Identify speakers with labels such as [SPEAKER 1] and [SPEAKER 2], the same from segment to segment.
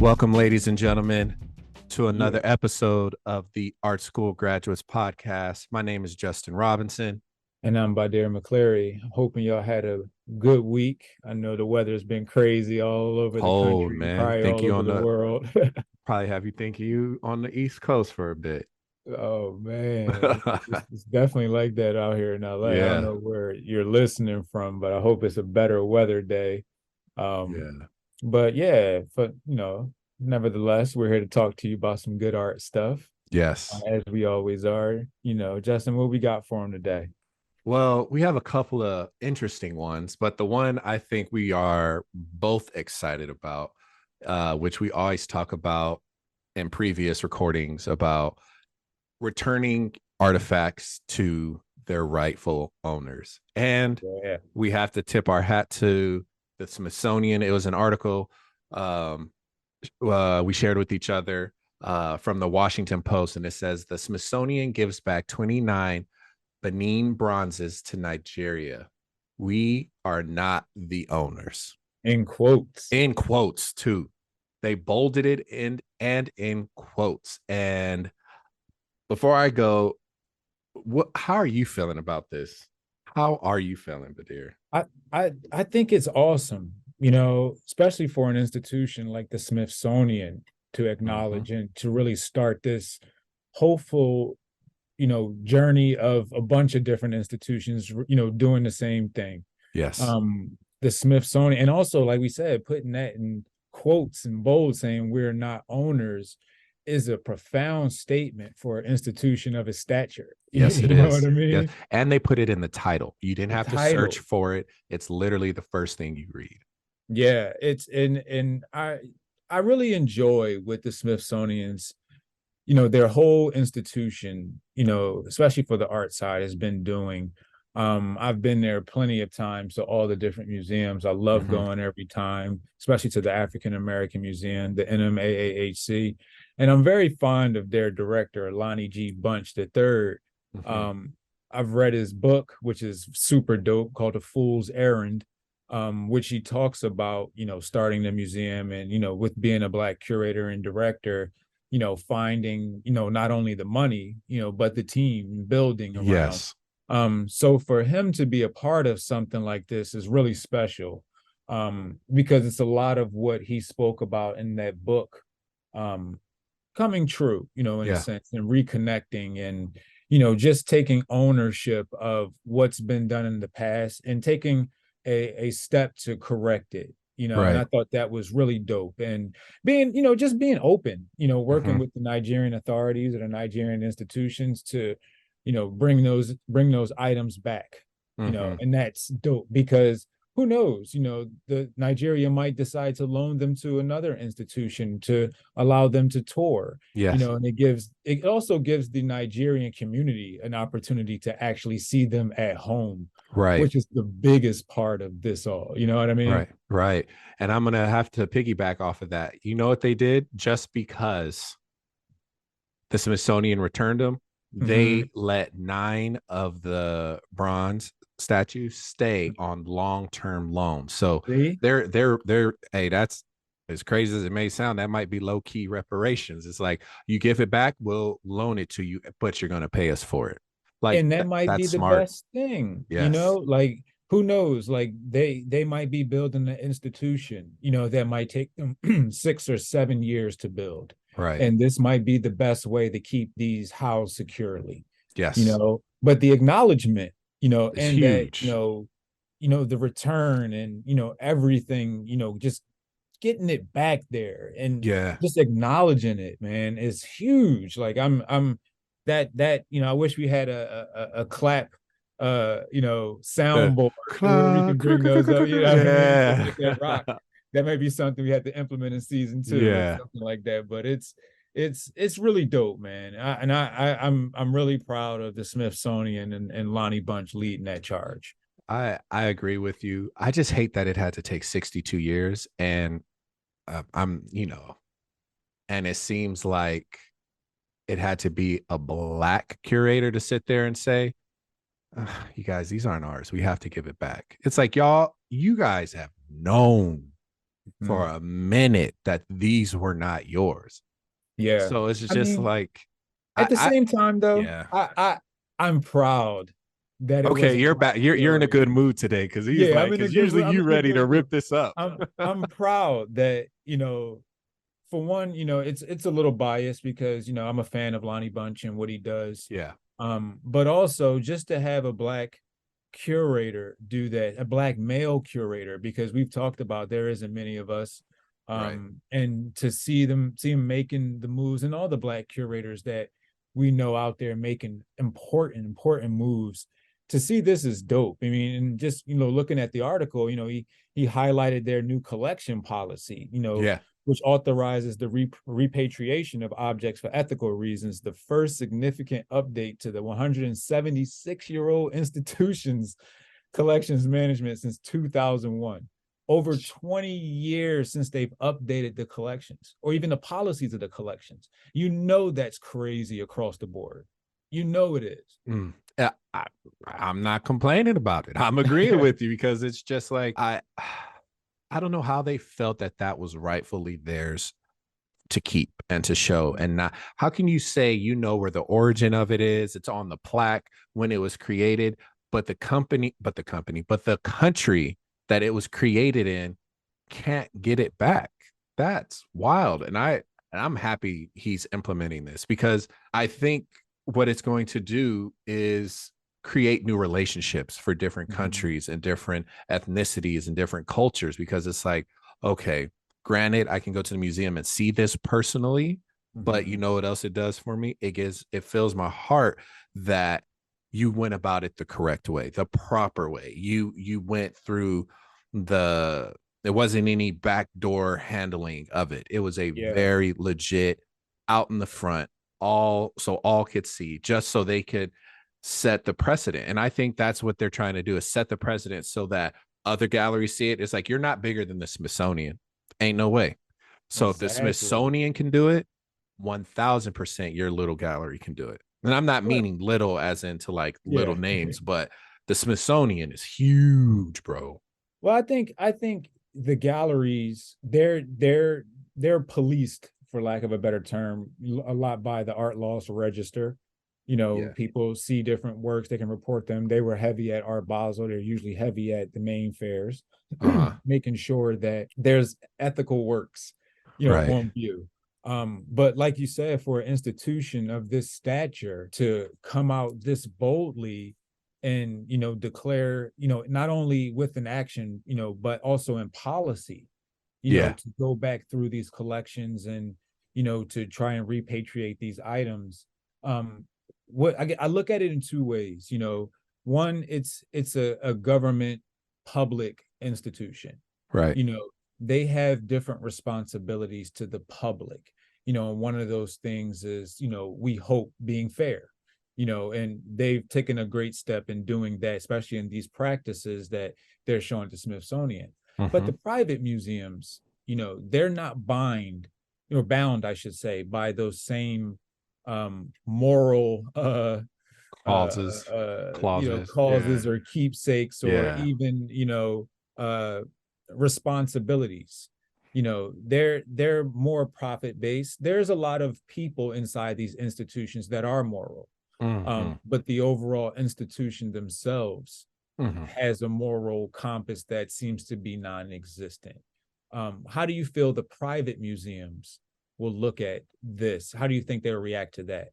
[SPEAKER 1] Welcome, ladies and gentlemen, to another episode of the Art School Graduates Podcast. My name is Justin Robinson.
[SPEAKER 2] And I'm Badir McCleary. I'm hoping y'all had a good week. I know the weather's been crazy all over the
[SPEAKER 1] Cold,
[SPEAKER 2] country,
[SPEAKER 1] man.
[SPEAKER 2] probably
[SPEAKER 1] Think
[SPEAKER 2] all
[SPEAKER 1] you
[SPEAKER 2] over
[SPEAKER 1] on
[SPEAKER 2] the
[SPEAKER 1] the
[SPEAKER 2] world.
[SPEAKER 1] probably have you thinking you on the East Coast for a bit.
[SPEAKER 2] Oh man, it's definitely like that out here in LA. I don't
[SPEAKER 1] Yeah,
[SPEAKER 2] know where you're listening from, but I hope it's a better weather day. Um,
[SPEAKER 1] yeah.
[SPEAKER 2] but yeah, nevertheless, we're here to talk to you about some good art stuff,
[SPEAKER 1] Yes.
[SPEAKER 2] as we always are. Justin, what we got for him today?
[SPEAKER 1] Well, we have a couple of interesting ones, but the one I think we are both excited about, which we always talk about in previous recordings about returning artifacts to their rightful owners. And
[SPEAKER 2] Yeah.
[SPEAKER 1] we have to tip our hat to the Smithsonian. It was an article we shared with each other from the Washington Post, and it says the Smithsonian gives back 29 Benin bronzes to Nigeria. We are not the owners.
[SPEAKER 2] In quotes.
[SPEAKER 1] In quotes, too. They bolded it in and in quotes. And before I go, how are you feeling about this? How are you feeling, Badir?
[SPEAKER 2] I think it's awesome, especially for an institution like the Smithsonian to
[SPEAKER 1] Mm-hmm.
[SPEAKER 2] acknowledge and to really start this hopeful, journey of a bunch of different institutions, doing the same thing.
[SPEAKER 1] Yes.
[SPEAKER 2] The Smithsonian, and also, like we said, putting that in quotes and bold, saying we're not owners, is a profound statement for an institution of its stature.
[SPEAKER 1] Yes, it
[SPEAKER 2] You know what
[SPEAKER 1] is.
[SPEAKER 2] I
[SPEAKER 1] Yes.
[SPEAKER 2] mean?
[SPEAKER 1] And they put it in the title. You didn't
[SPEAKER 2] The
[SPEAKER 1] have to search
[SPEAKER 2] title.
[SPEAKER 1] for it. It's literally the first thing you read.
[SPEAKER 2] Yeah, it's and I really enjoy with the Smithsonian's, their whole institution, especially for the art side, has been doing. I've been there plenty of times to all the different museums. I love
[SPEAKER 1] Mm-hmm.
[SPEAKER 2] going every time, especially to the African American Museum, the NMAAHC. And I'm very fond of their director, Lonnie G. Bunch III.
[SPEAKER 1] Mm-hmm.
[SPEAKER 2] Um, I've read his book, which is super dope, called A Fool's Errand, which he talks about, starting the museum and, with being a Black curator and director, finding, not only the money, but the team building around.
[SPEAKER 1] Yes.
[SPEAKER 2] So for him to be a part of something like this is really special, because it's a lot of what he spoke about in that book, um, coming true, in a
[SPEAKER 1] Yeah.
[SPEAKER 2] sense, and reconnecting and, just taking ownership of what's been done in the past and taking a step to correct it. And I
[SPEAKER 1] Right.
[SPEAKER 2] thought that was really dope. And being, just being open, working
[SPEAKER 1] Mm-hmm.
[SPEAKER 2] with the Nigerian authorities or the Nigerian institutions to, bring those items back,
[SPEAKER 1] Mm-hmm.
[SPEAKER 2] and that's dope because who knows, the Nigeria might decide to loan them to another institution to allow them to tour,
[SPEAKER 1] Yes.
[SPEAKER 2] and it also gives the Nigerian community an opportunity to actually see them at home,
[SPEAKER 1] Right.
[SPEAKER 2] which is the biggest part of this all. You know what I mean?
[SPEAKER 1] Right. Right. And I'm gonna have to piggyback off of that. You know what they did? Just because the Smithsonian returned them,
[SPEAKER 2] Mm-hmm.
[SPEAKER 1] they let 9 of the bronze statues stay on long-term loans. So
[SPEAKER 2] See?
[SPEAKER 1] they're hey, that's as crazy as it may sound, that might be low-key reparations. It's like you give it back, we'll loan it to you, but you're gonna pay us for it. Like
[SPEAKER 2] And that might
[SPEAKER 1] that's
[SPEAKER 2] be the
[SPEAKER 1] smart.
[SPEAKER 2] best thing,
[SPEAKER 1] Yes.
[SPEAKER 2] like who knows, like they might be building an institution, that might take them 6 or 7 years to build,
[SPEAKER 1] Right.
[SPEAKER 2] and this might be the best way to keep these housed securely,
[SPEAKER 1] Yes.
[SPEAKER 2] but the acknowledgement,
[SPEAKER 1] It's
[SPEAKER 2] and that,
[SPEAKER 1] huge.
[SPEAKER 2] the return and, everything, just getting it back there and
[SPEAKER 1] Yeah.
[SPEAKER 2] just acknowledging it, man, is huge. Like I'm that I wish we had a clap,
[SPEAKER 1] The
[SPEAKER 2] soundboard where we can
[SPEAKER 1] clock.
[SPEAKER 2] bring those up. You know what I mean? Just
[SPEAKER 1] Yeah.
[SPEAKER 2] like that rock. That may be something we have to implement in season 2 or
[SPEAKER 1] Yeah.
[SPEAKER 2] something like that. But it's really dope, man. I'm really proud of the Smithsonian and Lonnie Bunch leading that charge.
[SPEAKER 1] I agree with you. I just hate that it had to take 62 years and and it seems like it had to be a black curator to sit there and say, you guys, these aren't ours. We have to give it back. It's like, y'all, you guys have known. for
[SPEAKER 2] Mhm.
[SPEAKER 1] a minute that these were not yours.
[SPEAKER 2] Yeah.
[SPEAKER 1] So it's
[SPEAKER 2] I
[SPEAKER 1] just
[SPEAKER 2] mean,
[SPEAKER 1] like,
[SPEAKER 2] at the
[SPEAKER 1] I
[SPEAKER 2] same time though,
[SPEAKER 1] yeah.
[SPEAKER 2] I'm proud that it
[SPEAKER 1] Okay,
[SPEAKER 2] wasn't
[SPEAKER 1] you're
[SPEAKER 2] my
[SPEAKER 1] back. You're in a good
[SPEAKER 2] curator.
[SPEAKER 1] mood today because he's
[SPEAKER 2] Yeah,
[SPEAKER 1] like, because usually
[SPEAKER 2] I'm
[SPEAKER 1] you
[SPEAKER 2] in a
[SPEAKER 1] ready to
[SPEAKER 2] good mood.
[SPEAKER 1] rip this up.
[SPEAKER 2] I'm proud that, for one, it's a little biased because, I'm a fan of Lonnie Bunch and what he does.
[SPEAKER 1] Yeah,
[SPEAKER 2] But also just to have a black curator do that, a black male curator, because we've talked about there isn't many of us.
[SPEAKER 1] right.
[SPEAKER 2] And to see him making the moves, and all the black curators that we know out there making important moves. To see this is dope. I mean, and just looking at the article, he highlighted their new collection policy,
[SPEAKER 1] Yeah.
[SPEAKER 2] which authorizes the repatriation of objects for ethical reasons, the first significant update to the 176-year-old institution's collections management since 2001. Over 20 years since they've updated the collections or even the policies of the collections. That's crazy across the board. It is.
[SPEAKER 1] Mm. Yeah, I'm not complaining about it. I'm agreeing with you because it's just like I don't know how they felt that that was rightfully theirs to keep and to show, and not how can you say where the origin of it is? It's on the plaque when it was created, but but the country that it was created in can't get it back. That's wild. And I'm happy he's implementing this because I think what it's going to do is create new relationships for different
[SPEAKER 2] Mhm.
[SPEAKER 1] countries and different ethnicities and different cultures because it's like, okay, granted, I can go to the museum and see this personally, but you
[SPEAKER 2] Mhm.
[SPEAKER 1] know what else it does for me? It fills my heart that you went about it the correct way, the proper way. You went through the there wasn't any backdoor handling of it. It was a
[SPEAKER 2] Yeah.
[SPEAKER 1] very legit out in the front, all could see, just so they could set the precedent. And I think that's what they're trying to do is set the precedent so that other galleries see it. It's like you're not bigger than the Smithsonian. Ain't no way. So if the
[SPEAKER 2] Exactly.
[SPEAKER 1] Smithsonian can do it, 1000% your little gallery can do it. And I'm not
[SPEAKER 2] Well,
[SPEAKER 1] meaning little as into like little
[SPEAKER 2] yeah.
[SPEAKER 1] names, but the Smithsonian is huge, bro.
[SPEAKER 2] Well, I think the galleries they're policed, for lack of a better term, a lot by the art loss register.
[SPEAKER 1] Yeah.
[SPEAKER 2] People see different works, they can report them. They were heavy at Art Basel. They're usually heavy at the main fairs,
[SPEAKER 1] Uh-huh.
[SPEAKER 2] making sure that there's ethical works,
[SPEAKER 1] Right.
[SPEAKER 2] on view. But like you said, for an institution of this stature to come out this boldly and declare, not only with an action, but also in policy,
[SPEAKER 1] Yeah.
[SPEAKER 2] to go back through these collections and to try and repatriate these items. What I look at it in two ways. One, it's a government public institution.
[SPEAKER 1] Right.
[SPEAKER 2] you know they have different responsibilities to the public. And one of those things is, we hope being fair. And they've taken a great step in doing that, especially in these practices that they're showing to Smithsonian. But the
[SPEAKER 1] Mm-hmm.
[SPEAKER 2] private museums, they're not bound, I should say, by those same moral
[SPEAKER 1] Clauses. Clauses. Yeah.
[SPEAKER 2] causes or keepsakes, or
[SPEAKER 1] Yeah.
[SPEAKER 2] even uh responsibilities. They're more profit based. There's a lot of people inside these institutions that are moral,
[SPEAKER 1] Mm-hmm.
[SPEAKER 2] but the overall institution themselves
[SPEAKER 1] Mm-hmm.
[SPEAKER 2] has a moral compass that seems to be non-existent. How do you feel the private museums will look at this? How do you think they'll react to that?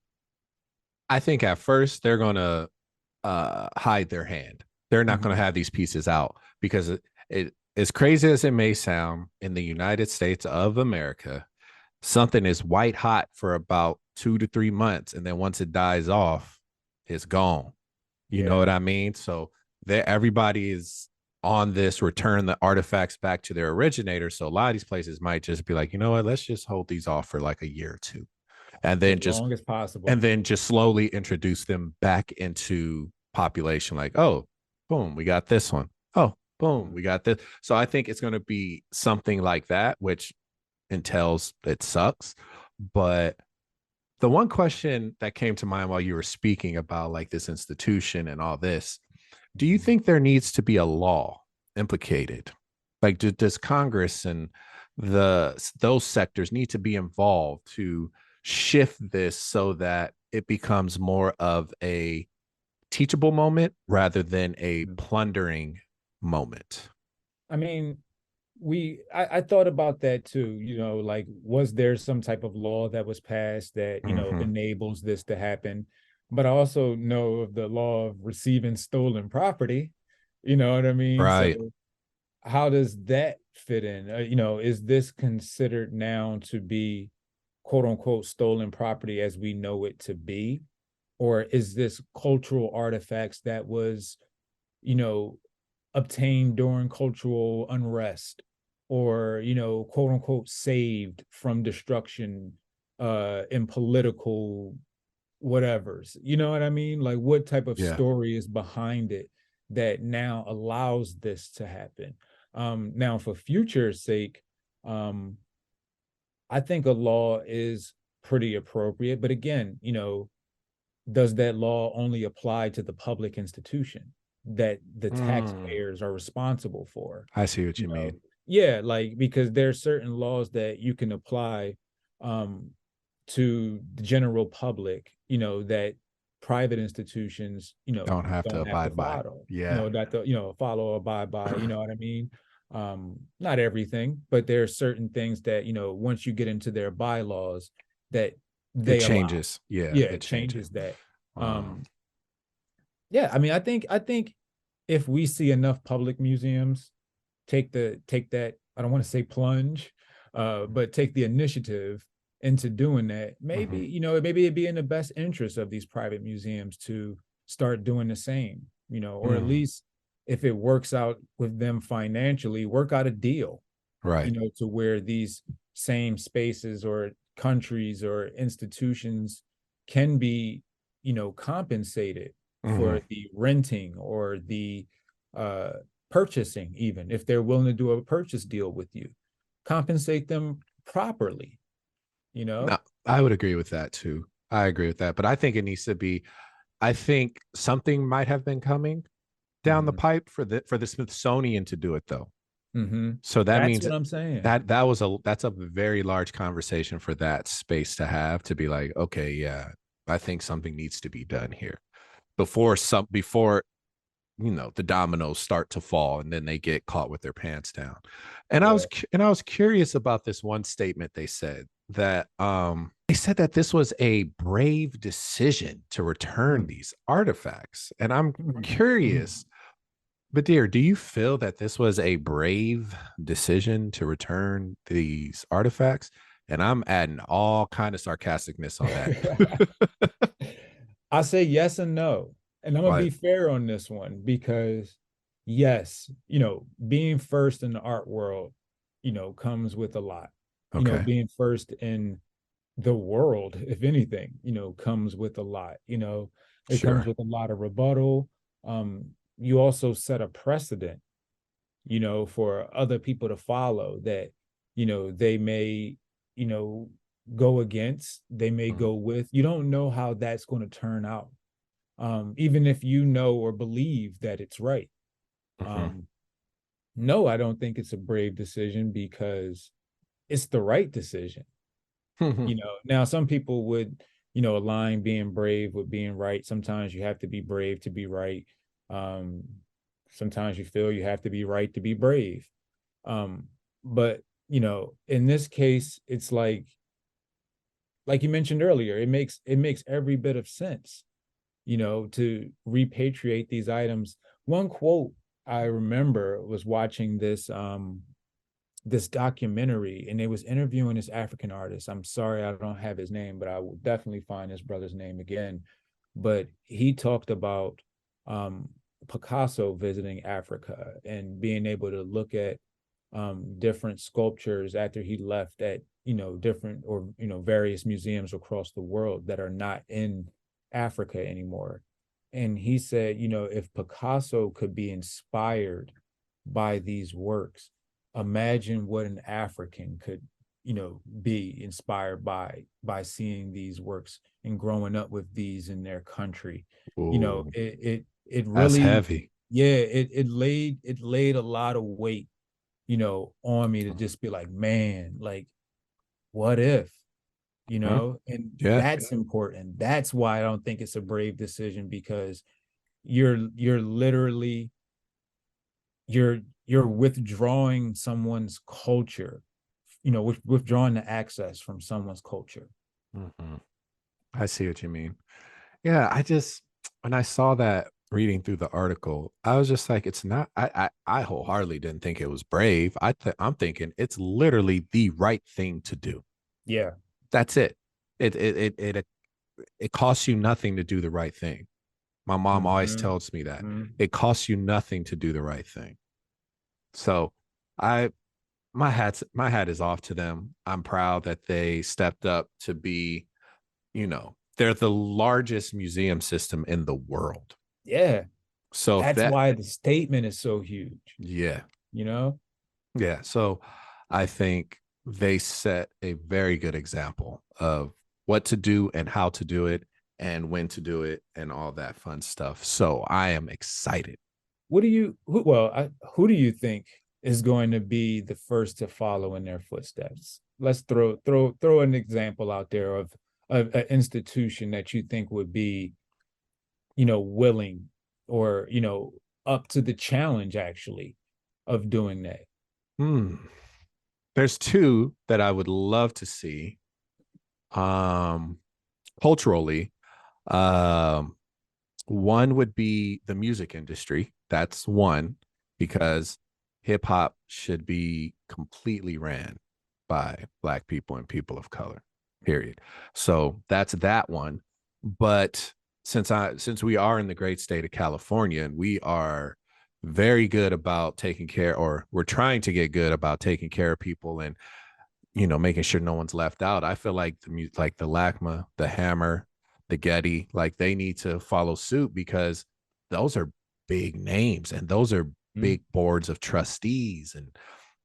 [SPEAKER 1] I think at first they're gonna hide their hand. They're not gonna
[SPEAKER 2] Mm-hmm.
[SPEAKER 1] have these pieces out because as crazy as it may sound, in the United States of America, something is white hot for about 2 to 3 months, and then once it dies off, it's gone. You know
[SPEAKER 2] Yeah.
[SPEAKER 1] what I mean? So everybody is on this return the artifacts back to their originator. So a lot of these places might just be like, you know what, let's just hold these off for like a year or two. And
[SPEAKER 2] For
[SPEAKER 1] then
[SPEAKER 2] as long as possible.
[SPEAKER 1] just slowly introduce them back into population. Like, oh, boom, we got this one. Oh, boom,
[SPEAKER 2] Mhm.
[SPEAKER 1] we got this. So I think it's going to be something like that, which entails it sucks. But the one question that came to mind while you were speaking about like this institution and all this, do you
[SPEAKER 2] Mhm.
[SPEAKER 1] think there needs to be a law implicated Like, does Congress and those sectors need to be involved to shift this so that it becomes more of a teachable moment rather than a plundering moment?
[SPEAKER 2] I mean, I thought about that too, like was there some type of law that was passed that,
[SPEAKER 1] Mm-hmm.
[SPEAKER 2] enables this to happen? But I also know of the law of receiving stolen property. You know what I mean?
[SPEAKER 1] Right.
[SPEAKER 2] So how does that fit in? Is this considered now to be quote unquote stolen property as we know it to be? Or is this cultural artifacts that was, you know, obtained during cultural unrest or, quote unquote saved from destruction in political whatevers. You know what I mean? Like what type of
[SPEAKER 1] Yeah.
[SPEAKER 2] story is behind it that now allows this to happen? Now for future's sake, um, I think a law is pretty appropriate, but again, does that law only apply to the public institution that the
[SPEAKER 1] Mm,
[SPEAKER 2] taxpayers are responsible for?
[SPEAKER 1] I see what
[SPEAKER 2] You
[SPEAKER 1] you
[SPEAKER 2] know,
[SPEAKER 1] mean.
[SPEAKER 2] yeah, like because there's certain laws that you can apply um, to the general public, that private institutions,
[SPEAKER 1] Don't have to
[SPEAKER 2] don't have to
[SPEAKER 1] abide by.
[SPEAKER 2] follow,
[SPEAKER 1] Yeah.
[SPEAKER 2] that the, follow or abide by, you know what I mean? Not everything, but there are certain things that, once you get into their bylaws that
[SPEAKER 1] It
[SPEAKER 2] they allow.
[SPEAKER 1] changes. Yeah,
[SPEAKER 2] Yeah,
[SPEAKER 1] it
[SPEAKER 2] it
[SPEAKER 1] changes.
[SPEAKER 2] changes that.
[SPEAKER 1] Um,
[SPEAKER 2] Yeah, I mean, I think if we see enough public museums take that, I don't want to say plunge, but take the initiative into doing that, maybe,
[SPEAKER 1] mhm.
[SPEAKER 2] maybe it'd be in the best interest of these private museums to start doing the same, or at
[SPEAKER 1] Mm,
[SPEAKER 2] least if it works out with them financially, work out a deal,
[SPEAKER 1] right.
[SPEAKER 2] to where these same spaces or countries or institutions can be, compensated
[SPEAKER 1] Hmm.
[SPEAKER 2] for the renting or the uh, purchasing, even if they're willing to do a purchase deal with you, compensate them properly, you
[SPEAKER 1] No,
[SPEAKER 2] know?
[SPEAKER 1] I would agree with that too. I agree with that, but I think it needs to be. I think something might have been coming down the
[SPEAKER 2] Mm-hmm.
[SPEAKER 1] pipe for the Smithsonian to do it though.
[SPEAKER 2] Mm-hmm.
[SPEAKER 1] So that
[SPEAKER 2] That's
[SPEAKER 1] means
[SPEAKER 2] what I'm saying.
[SPEAKER 1] that's a very large conversation for that space to have to be like, okay, yeah, I think something needs to be done here before the dominoes start to fall and then they get caught with their pants down. And
[SPEAKER 2] Yeah.
[SPEAKER 1] I was curious about this one statement they said that they said that this was a brave decision to return
[SPEAKER 2] Mm-hmm.
[SPEAKER 1] these artifacts. And I'm
[SPEAKER 2] Mm-hmm.
[SPEAKER 1] curious, but dear, do you feel that this was a brave decision to return these artifacts? And I'm adding all kind of sarcasticness on that.
[SPEAKER 2] I say yes and no. And I'm gonna be
[SPEAKER 1] What?
[SPEAKER 2] fair on this one because yes, being first in the art world, comes with a lot.
[SPEAKER 1] Okay.
[SPEAKER 2] Being first in the world, if anything, comes with a lot. It comes
[SPEAKER 1] Sure.
[SPEAKER 2] with a lot of rebuttal. You also set a precedent, for other people to follow that, they may, you know, go against, they may
[SPEAKER 1] Mm-hmm.
[SPEAKER 2] go with. You don't know how that's going to turn out. Even if you know or believe that it's right. Um, no, I don't think it's a brave decision because it's the right decision.
[SPEAKER 1] Mm-hmm.
[SPEAKER 2] Now some people would, align being brave with being right. Sometimes you have to be brave to be right. Um, Sometimes you feel you have to be right to be brave. Um, but in this case, it's like you mentioned earlier, it makes every bit of sense, to repatriate these items. One quote I remember was watching this documentary, and they was interviewing this African artist. I'm sorry I don't have his name, but I will definitely find his brother's name again. But he talked about um, Picasso visiting Africa and being able to look at different sculptures after he left at different or various museums across the world that are not in Africa anymore. And he said, if Picasso could be inspired by these works, imagine what an African could, be inspired by seeing these works and growing up with these in their country.
[SPEAKER 1] Ooh,
[SPEAKER 2] It
[SPEAKER 1] that's
[SPEAKER 2] really,
[SPEAKER 1] heavy.
[SPEAKER 2] yeah, it laid a lot of weight, on me to just be like, man, like, what if,
[SPEAKER 1] Huh?
[SPEAKER 2] and
[SPEAKER 1] Yeah.
[SPEAKER 2] that's important. That's why I don't think it's a brave decision, because you're literally you're you're withdrawing someone's culture, withdrawing the access from someone's culture.
[SPEAKER 1] Hmm. I see what you mean. Yeah, I just when I saw that reading through the article, I was just like, it's not. I wholeheartedly didn't think it was brave. I'm thinking it's literally the right thing to do.
[SPEAKER 2] Yeah.
[SPEAKER 1] That's it. It costs you nothing to do the right thing. My mom always
[SPEAKER 2] Mm-hmm.
[SPEAKER 1] tells me that
[SPEAKER 2] Mm-hmm.
[SPEAKER 1] it costs you nothing to do the right thing. So I my hat is off to them. I'm proud that they stepped up to be, they're the largest museum system in the world.
[SPEAKER 2] Yeah.
[SPEAKER 1] So if
[SPEAKER 2] That's
[SPEAKER 1] that
[SPEAKER 2] why the statement is so huge,
[SPEAKER 1] yeah.
[SPEAKER 2] you know?
[SPEAKER 1] Yeah. So I think they set a very good example of what to do and how to do it and when to do it and all that fun stuff. So I am excited.
[SPEAKER 2] Who do you think is going to be the first to follow in their footsteps? Let's throw an example out there of an institution that you think would be, willing, or, up to the challenge actually of doing that.
[SPEAKER 1] Hmm. There's two that I would love to see. Um, culturally, um, one would be the music industry. That's one because hip hop should be completely ran by Black people and people of color. Period. So that's that one. But since we are in the great state of California and we are very good about taking care, or we're trying to get good about taking care of people and making sure no one's left out. I feel like like the LACMA, the Hammer, the Getty, like they need to follow suit because those are big names and those are
[SPEAKER 2] Mm.
[SPEAKER 1] big boards of trustees and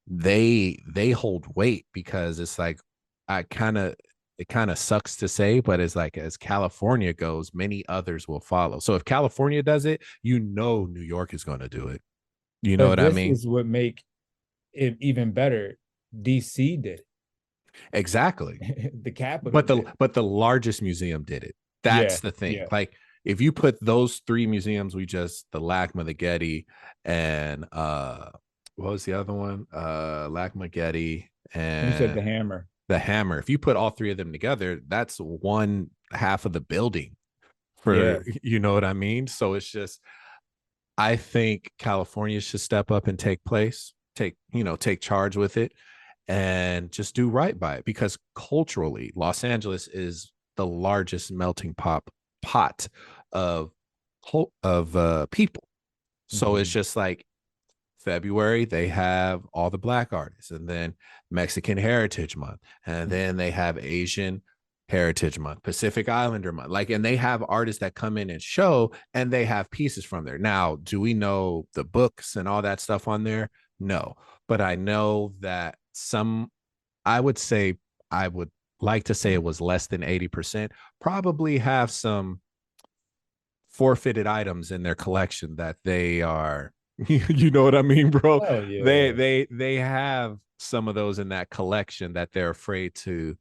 [SPEAKER 1] they hold weight because it's like I kind of it kind of sucks to say, but it's like as California goes, many others will follow. So if California does it, New York is going to do it. You know
[SPEAKER 2] But
[SPEAKER 1] what I
[SPEAKER 2] this
[SPEAKER 1] mean?
[SPEAKER 2] is what make it even better. DC did
[SPEAKER 1] Exactly.
[SPEAKER 2] it. The capital
[SPEAKER 1] but the
[SPEAKER 2] did it.
[SPEAKER 1] but the largest museum did it.
[SPEAKER 2] Yeah,
[SPEAKER 1] That's the thing.
[SPEAKER 2] yeah.
[SPEAKER 1] Like if you put those three museums, the LACMA, the Getty, and what was the other one? LACMA, Getty,
[SPEAKER 2] You said
[SPEAKER 1] and
[SPEAKER 2] the Hammer.
[SPEAKER 1] the Hammer. If you put all three of them together, that's one half of the building
[SPEAKER 2] Yeah.
[SPEAKER 1] for you know what I mean? So it's just I think California should step up and take charge with it and just do right by it because culturally, Los Angeles is the largest melting pot of people. So it's
[SPEAKER 2] Mm-hmm.
[SPEAKER 1] just like February, they have all the Black artists, and then Mexican Heritage Month, and then they have Asian Heritage Month, Pacific Islander Month. Like, and they have artists that come in and show, and they have pieces from there. Now, do we know the books and all that stuff on there? No. But I know that I would say, I would like to say it was less than 80%, probably have some forfeited items in their collection that they are you know what I mean, bro?
[SPEAKER 2] Oh
[SPEAKER 1] they
[SPEAKER 2] yeah.
[SPEAKER 1] they they have some of those in that collection that they're afraid to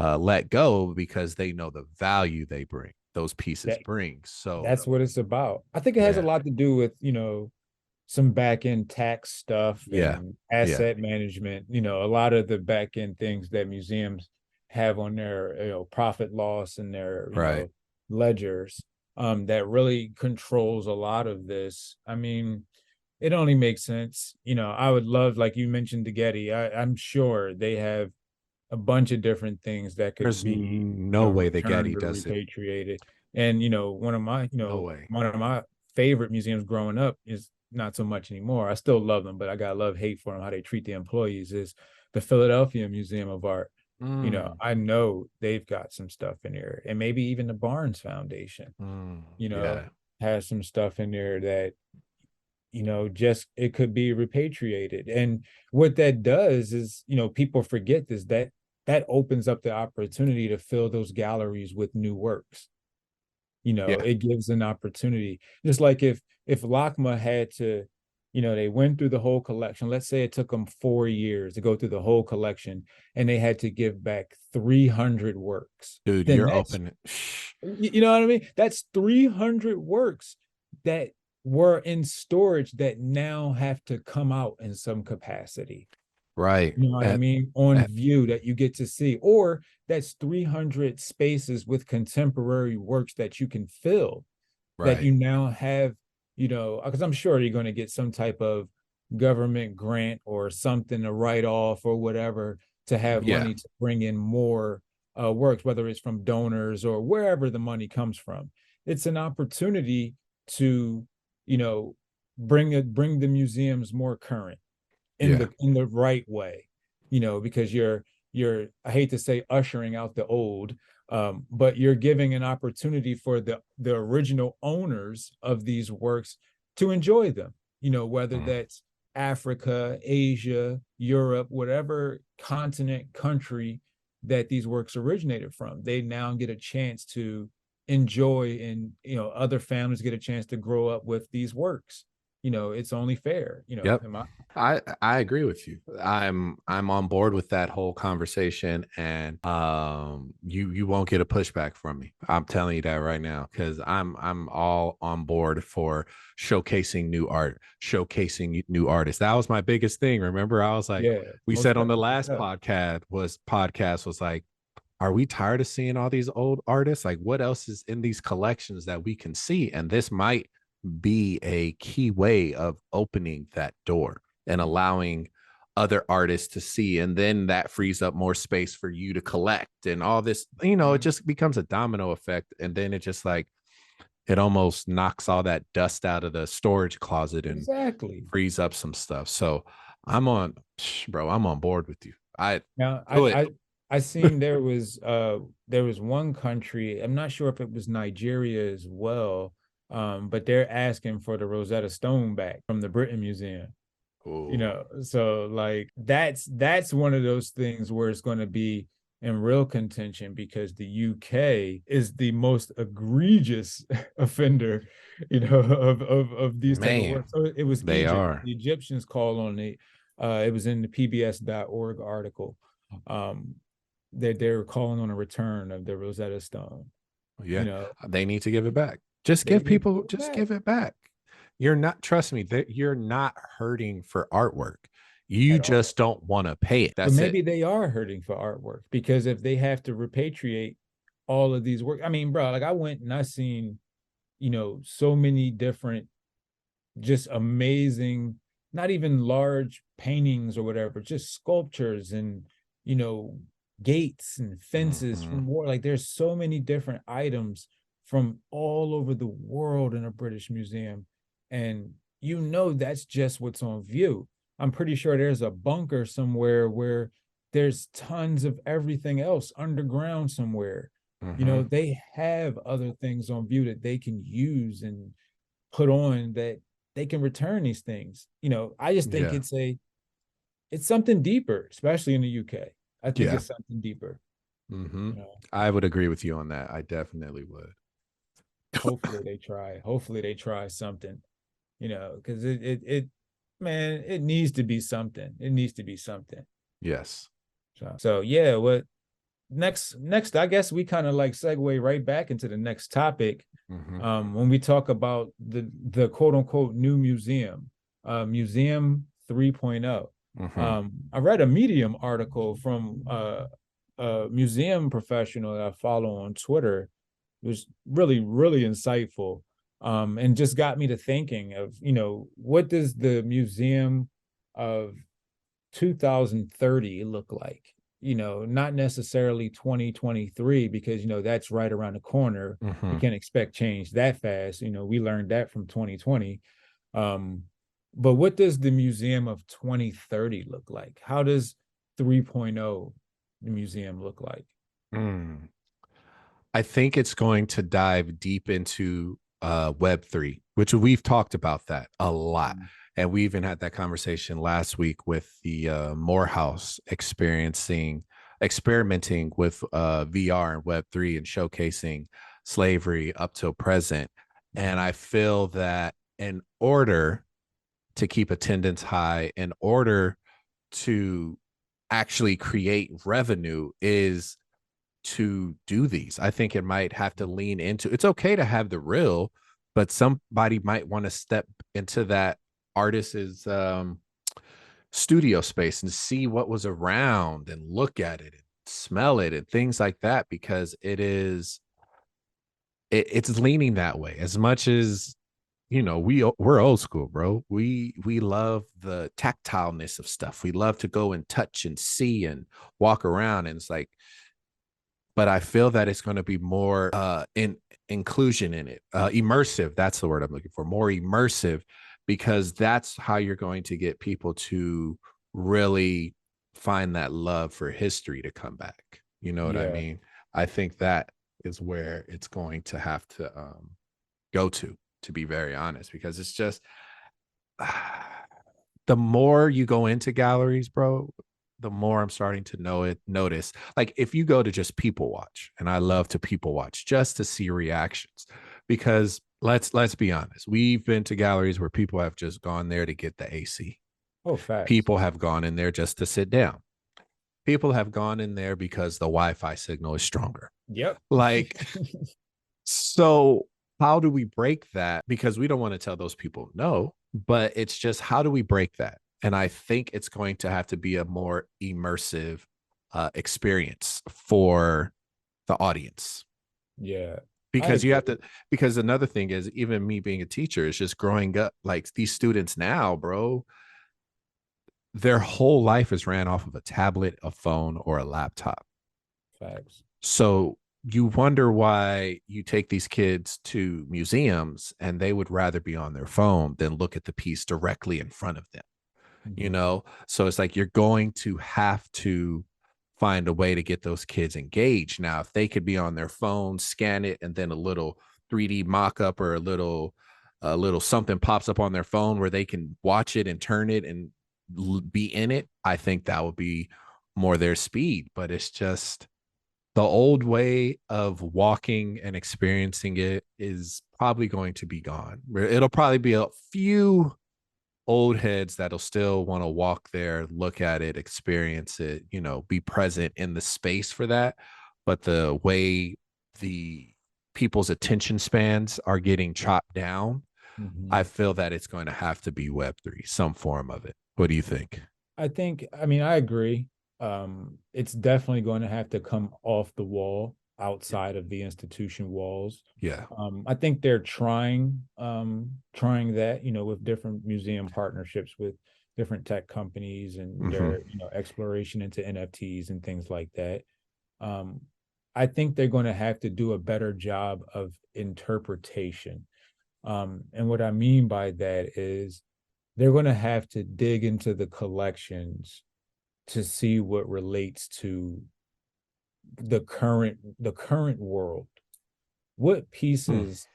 [SPEAKER 1] let go because they know the value they bring, those pieces
[SPEAKER 2] That
[SPEAKER 1] bring. So
[SPEAKER 2] that's what it's about. I think it has a
[SPEAKER 1] yeah.
[SPEAKER 2] lot to do with, some back end tax stuff
[SPEAKER 1] Yeah.
[SPEAKER 2] and
[SPEAKER 1] Yeah.
[SPEAKER 2] asset management. A lot of the back end things that museums have on their, profit loss and their,
[SPEAKER 1] Right.
[SPEAKER 2] ledgers, that really controls a lot of this. I mean, it only makes sense. I would love, like you mentioned, the Getty. I'm sure they have a bunch of different things that could
[SPEAKER 1] There's
[SPEAKER 2] be,
[SPEAKER 1] no way the
[SPEAKER 2] returned
[SPEAKER 1] Getty
[SPEAKER 2] or
[SPEAKER 1] does it.
[SPEAKER 2] repatriated. And
[SPEAKER 1] No way.
[SPEAKER 2] one of my favorite museums growing up is not so much anymore. I still love them, but I got love hate for them, how they treat the employees, is the Philadelphia Museum of Art.
[SPEAKER 1] Mm,
[SPEAKER 2] I know they've got some stuff in there, and maybe even the Barnes Foundation, you know,
[SPEAKER 1] yeah.
[SPEAKER 2] has some stuff in there that, just it could be repatriated. And what that does is, people forget this, that opens up the opportunity to fill those galleries with new works.
[SPEAKER 1] Yeah.
[SPEAKER 2] It gives an opportunity. Just like if LACMA had to, They went through the whole collection. Let's say it took them 4 years to go through the whole collection, and they had to give back 300 works.
[SPEAKER 1] Dude,
[SPEAKER 2] Then
[SPEAKER 1] you're
[SPEAKER 2] that's,
[SPEAKER 1] open.
[SPEAKER 2] you know what I mean? That's 300 works that were in storage that now have to come out in some capacity.
[SPEAKER 1] Right.
[SPEAKER 2] You know what I mean? On
[SPEAKER 1] At
[SPEAKER 2] view that you get to see. Or that's 300 spaces with contemporary works that you can fill, that
[SPEAKER 1] right.
[SPEAKER 2] you now have, because I'm sure you're going to get some type of government grant or something to write off or whatever to have
[SPEAKER 1] Yeah.
[SPEAKER 2] money to bring in more works, whether it's from donors or wherever the money comes from. It's an opportunity to, you know, bring the museums more current
[SPEAKER 1] Yeah.
[SPEAKER 2] in the right way, because you're, I hate to say, ushering out the old, but you're giving an opportunity for the original owners of these works to enjoy them, whether
[SPEAKER 1] Mm.
[SPEAKER 2] that's Africa, Asia, Europe, whatever continent, country that these works originated from. They now get a chance to enjoy, and other families get a chance to grow up with these works. It's only fair.
[SPEAKER 1] Yep.
[SPEAKER 2] Am I?
[SPEAKER 1] I agree with you. I'm on board with that whole conversation, and you won't get a pushback from me. I'm telling you that right now, because I'm all on board for showcasing new art, showcasing new artists. That was my biggest thing. Remember, I was like,
[SPEAKER 2] Yeah,
[SPEAKER 1] we
[SPEAKER 2] most
[SPEAKER 1] said on the
[SPEAKER 2] definitely.
[SPEAKER 1] last podcast was like, are we tired of seeing all these old artists? Like, what else is in these collections that we can see? And this might be a key way of opening that door and allowing other artists to see. And then that frees up more space for you to collect and all this. It
[SPEAKER 2] Mhm.
[SPEAKER 1] just becomes a domino effect. And then it just like, it almost knocks all that dust out of the storage closet and
[SPEAKER 2] Exactly.
[SPEAKER 1] frees up some stuff. So I'm on, bro, I'm on board with you. I
[SPEAKER 2] Now,
[SPEAKER 1] do it.
[SPEAKER 2] I seen there was one country. I'm not sure if it was Nigeria as well, but they're asking for the Rosetta Stone back from the Britten Museum.
[SPEAKER 1] Ooh,
[SPEAKER 2] So like that's one of those things where it's going to be in real contention, because the UK is the most egregious offender, of these type of
[SPEAKER 1] man,
[SPEAKER 2] work. So it was
[SPEAKER 1] they
[SPEAKER 2] Egypt.
[SPEAKER 1] are.
[SPEAKER 2] The Egyptians called on it was in the PBS.org article. Um, they're calling on a return of the Rosetta Stone. You
[SPEAKER 1] Yeah,
[SPEAKER 2] know,
[SPEAKER 1] they need to give it back. Just
[SPEAKER 2] they
[SPEAKER 1] give
[SPEAKER 2] need to
[SPEAKER 1] people,
[SPEAKER 2] give it
[SPEAKER 1] just
[SPEAKER 2] back.
[SPEAKER 1] give it back. You're not, trust me, that you're not hurting for artwork. You
[SPEAKER 2] At all.
[SPEAKER 1] just don't want to pay it.
[SPEAKER 2] But
[SPEAKER 1] That's it.
[SPEAKER 2] maybe they are hurting for artwork, because if they have to repatriate all of these work, I mean, bro, like I went and I seen, so many different, just amazing, not even large paintings or whatever, just sculptures and, you know, gates and fences
[SPEAKER 1] Hmm.
[SPEAKER 2] from war. Like there's so many different items from all over the world in a British museum. And that's just what's on view. I'm pretty sure there's a bunker somewhere where there's tons of everything else underground somewhere.
[SPEAKER 1] Hmm.
[SPEAKER 2] They have other things on view that they can use and put on, that they can return these things. I just think
[SPEAKER 1] Yeah.
[SPEAKER 2] it's something deeper, especially in the UK. I think
[SPEAKER 1] Yeah.
[SPEAKER 2] it's something deeper.
[SPEAKER 1] Hmm.
[SPEAKER 2] You know,
[SPEAKER 1] I would agree with you on that. I definitely would.
[SPEAKER 2] hopefully they try. Hopefully they try something. Because it man, it needs to be something. It needs to be something.
[SPEAKER 1] Yes.
[SPEAKER 2] So yeah, what next I guess we kind of like segue right back into the next topic,
[SPEAKER 1] Hmm.
[SPEAKER 2] when we talk about the quote unquote new museum, museum 3.0.
[SPEAKER 1] Hmm.
[SPEAKER 2] I read a Medium article from a museum professional that I follow on Twitter. It was really really insightful, and just got me to thinking of, what does the museum of 2030 look like? Not necessarily 2023, because that's right around the corner. We
[SPEAKER 1] Hmm.
[SPEAKER 2] can't expect change that fast. We learned that from 2020. um but what does the museum of 2030 look like? How does 3.0 the museum look like?
[SPEAKER 1] Mm. I think it's going to dive deep into Web3, which we've talked about that a lot. And we even had that conversation last week with the Morehouse experimenting with VR and Web3 and showcasing slavery up till present. And I feel that in order to keep attendance high in order to actually create revenue is to do these. I think it might have to lean into, it's okay to have the real, but somebody might want to step into that artist's studio space and see what was around and look at it and smell it and things like that, because it's leaning that way as much as, we're old school, bro. We love the tactileness of stuff. We love to go and touch and see and walk around, and it's like, but I feel that it's going to be more in inclusion in it, immersive. That's the word I'm looking for. More immersive, because that's how you're going to get people to really find that love for history to come back. You know what I
[SPEAKER 2] Yeah.
[SPEAKER 1] mean? I think that is where it's going to have to go to be very honest, because it's just the more you go into galleries, bro, the more I'm starting to notice. Like if you go to just people watch, and I love to people watch just to see reactions, because let's be honest, we've been to galleries where people have just gone there to get the AC.
[SPEAKER 2] Oh, facts.
[SPEAKER 1] People have gone in there just to sit down. People have gone in there because the Wi-Fi signal is stronger.
[SPEAKER 2] Yep.
[SPEAKER 1] Like, so how do we break that? Because we don't want to tell those people no, but it's just, how do we break that? And I think it's going to have to be a more immersive experience for the audience.
[SPEAKER 2] Yeah, I
[SPEAKER 1] Because you have
[SPEAKER 2] agree.
[SPEAKER 1] to, because another thing is, even me being a teacher is just growing up, like these students now, bro, their whole life is ran off of a tablet, a phone, or a laptop.
[SPEAKER 2] Facts.
[SPEAKER 1] So you wonder why you take these kids to museums and they would rather be on their phone than look at the piece directly in front of them.
[SPEAKER 2] Hmm.
[SPEAKER 1] So it's like you're going to have to find a way to get those kids engaged. Now if they could be on their phone, scan it, and then a little 3D mock-up or a little something pops up on their phone where they can watch it and turn it and be in it, I think that would be more their speed. But it's just, the old way of walking and experiencing it is probably going to be gone. It'll probably be a few old heads that'll still want to walk there, look at it, experience it, be present in the space for that. But the way the people's attention spans are getting chopped down, I
[SPEAKER 2] Hmm.
[SPEAKER 1] feel that it's going to have to be Web3, some form of it. What do you think?
[SPEAKER 2] I mean, I agree. It's definitely going to have to come off the wall outside of the institution walls.
[SPEAKER 1] Yeah.
[SPEAKER 2] I think they're trying that, with different museum partnerships with different tech companies and
[SPEAKER 1] Hmm.
[SPEAKER 2] their, exploration into NFTs and things like that. Um, I think they're going to have to do a better job of interpretation. And what I mean by that is they're going to have to dig into the collections to see what relates to the current world. What
[SPEAKER 1] Hmm.
[SPEAKER 2] pieces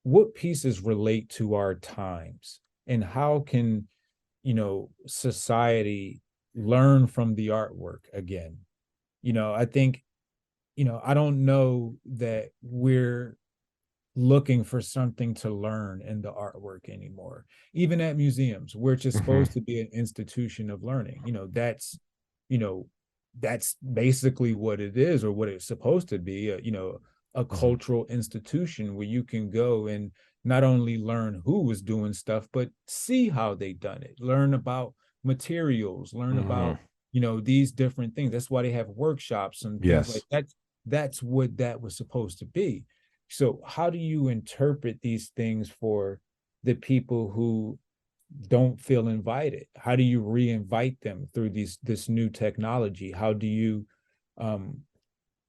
[SPEAKER 2] what pieces relate to our times, and how can, society learn from the artwork again? I think, I don't know that we're looking for something to learn in the artwork anymore. Even at museums, which is
[SPEAKER 1] Hmm.
[SPEAKER 2] supposed to be an institution of learning, you know, that's basically what it is, or what it's supposed to be. A
[SPEAKER 1] Hmm.
[SPEAKER 2] cultural institution where you can go and not only learn who was doing stuff, but see how they done it, learn about materials, learn
[SPEAKER 1] Hmm.
[SPEAKER 2] about these different things. That's why they have workshops and things like
[SPEAKER 1] Yes.
[SPEAKER 2] that. That's what that was supposed to be. So how do you interpret these things for the people who don't feel invited? How do you re-invite them through this new technology? How do you um,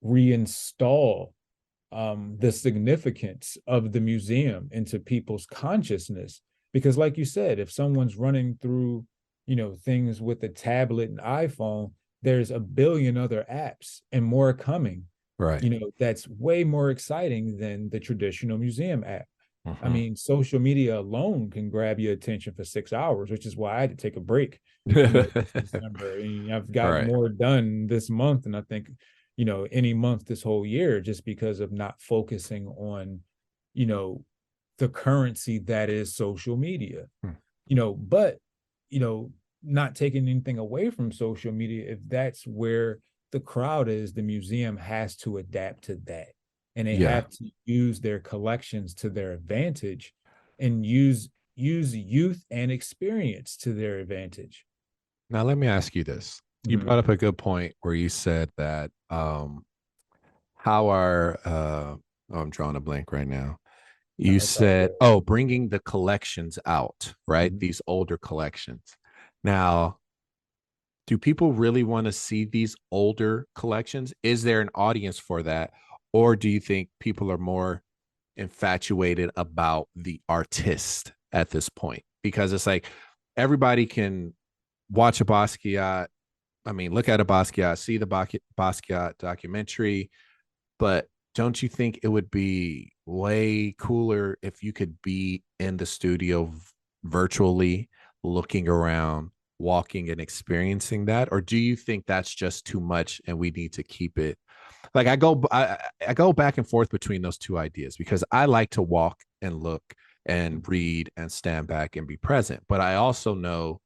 [SPEAKER 2] reinstall the significance of the museum into people's consciousness? Because, like you said, if someone's running through, things with a tablet and iPhone, there's a billion other apps and more coming,
[SPEAKER 1] Right.
[SPEAKER 2] that's way more exciting than the traditional museum app. I
[SPEAKER 1] Hmm.
[SPEAKER 2] mean, social media alone can grab your attention for 6 hours, which is why I had to take a break, this December. And I've got
[SPEAKER 1] Right.
[SPEAKER 2] more done this month, and I think, any month this whole year, just because of not focusing on, you know, the currency that is social media. But you know, not taking anything away from social media, if that's where the crowd is, the museum has to adapt to that. And they
[SPEAKER 1] Yeah.
[SPEAKER 2] have to use their collections to their advantage and use youth and experience to their advantage.
[SPEAKER 1] Now let me ask you this. You
[SPEAKER 2] Mhm.
[SPEAKER 1] brought up a good point where you said that how are oh, I'm drawing a blank right now. You
[SPEAKER 2] No, it's all
[SPEAKER 1] said,
[SPEAKER 2] good.
[SPEAKER 1] oh, bringing the collections out, right?
[SPEAKER 2] Mhm.
[SPEAKER 1] These older collections. Now, do people really want to see these older collections? Is there an audience for that? Or do you think people are more infatuated about the artist at this point? Because it's like everybody can watch a Basquiat. I mean, look at a Basquiat, see the Basquiat documentary, but don't you think it would be way cooler if you could be in the studio virtually, looking around, walking and experiencing that? Or do you think that's just too much and we need to keep it like I go back and forth between those two ideas because I like to walk and look and read and stand back and be present. But I also know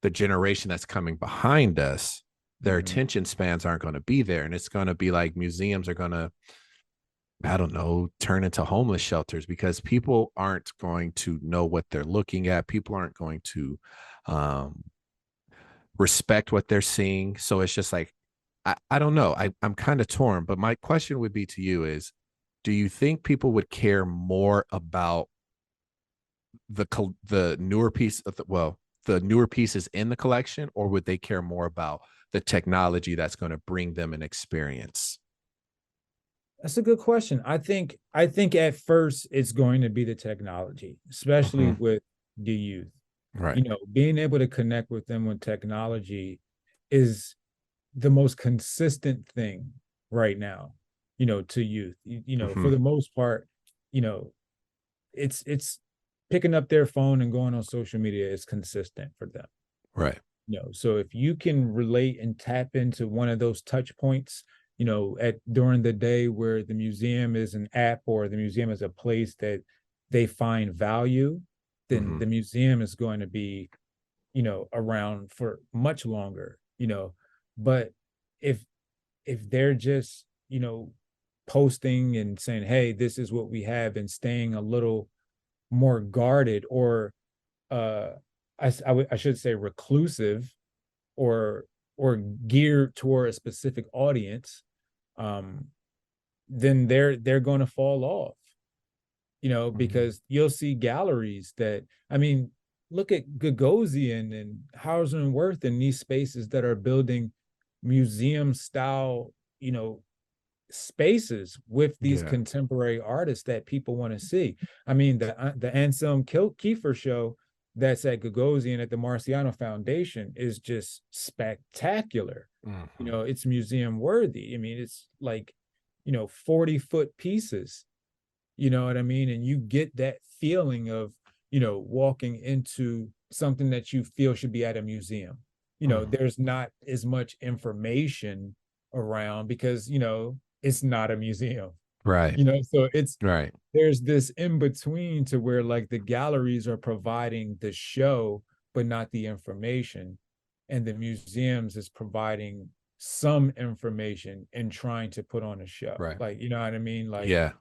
[SPEAKER 1] the generation that's coming behind us, their
[SPEAKER 2] Mhm.
[SPEAKER 1] attention spans aren't going to be there. And it's going to be like museums are going to, I don't know, turn into homeless shelters because people aren't going to know what they're looking at. People aren't going to um, respect what they're seeing. So it's just like, I don't know. I'm kind of torn. But my question would be to you is, do you think people would care more about the newer piece of the newer pieces in the collection, or would they care more about the technology that's going to bring them an experience?
[SPEAKER 2] That's a good question. I think at first it's going to be the technology, especially
[SPEAKER 1] Mm-hmm.
[SPEAKER 2] with the youth.
[SPEAKER 1] Right.
[SPEAKER 2] Being able to connect with them with technology is the most consistent thing right now, to youth.
[SPEAKER 1] Mm-hmm.
[SPEAKER 2] For the most part, you know, it's picking up their phone and going on social media is consistent for them.
[SPEAKER 1] Right.
[SPEAKER 2] So if you can relate and tap into one of those touch points, at during the day where the museum is an app or the museum is a place that they find value, then
[SPEAKER 1] Mm-hmm.
[SPEAKER 2] the museum is going to be, around for much longer, But if they're just, posting and saying, "Hey, this is what we have," and staying a little more guarded or uh I should say reclusive or geared toward a specific audience, um, then they're going to fall off.
[SPEAKER 1] Mm-hmm.
[SPEAKER 2] Because you'll see galleries that, I mean, look at Gagosian and Hauser and Wirth in these spaces that are building museum style, spaces with these
[SPEAKER 1] Yeah.
[SPEAKER 2] contemporary artists that people want to see. I mean, the Anselm Kiefer show that's at Gagosian at the Marciano Foundation is just spectacular.
[SPEAKER 1] Mm-hmm.
[SPEAKER 2] It's museum worthy. I mean, it's like, 40-foot pieces. You know what I mean? And you get that feeling of, walking into something that you feel should be at a museum.
[SPEAKER 1] Mm-hmm.
[SPEAKER 2] There's not as much information around because, it's not a museum.
[SPEAKER 1] Right.
[SPEAKER 2] So it's
[SPEAKER 1] Right.
[SPEAKER 2] there's this in between to where like the galleries are providing the show, but not the information. And the museums is providing some information and trying to put on a show.
[SPEAKER 1] Right.
[SPEAKER 2] Like, you know what I mean? Like
[SPEAKER 1] Yeah.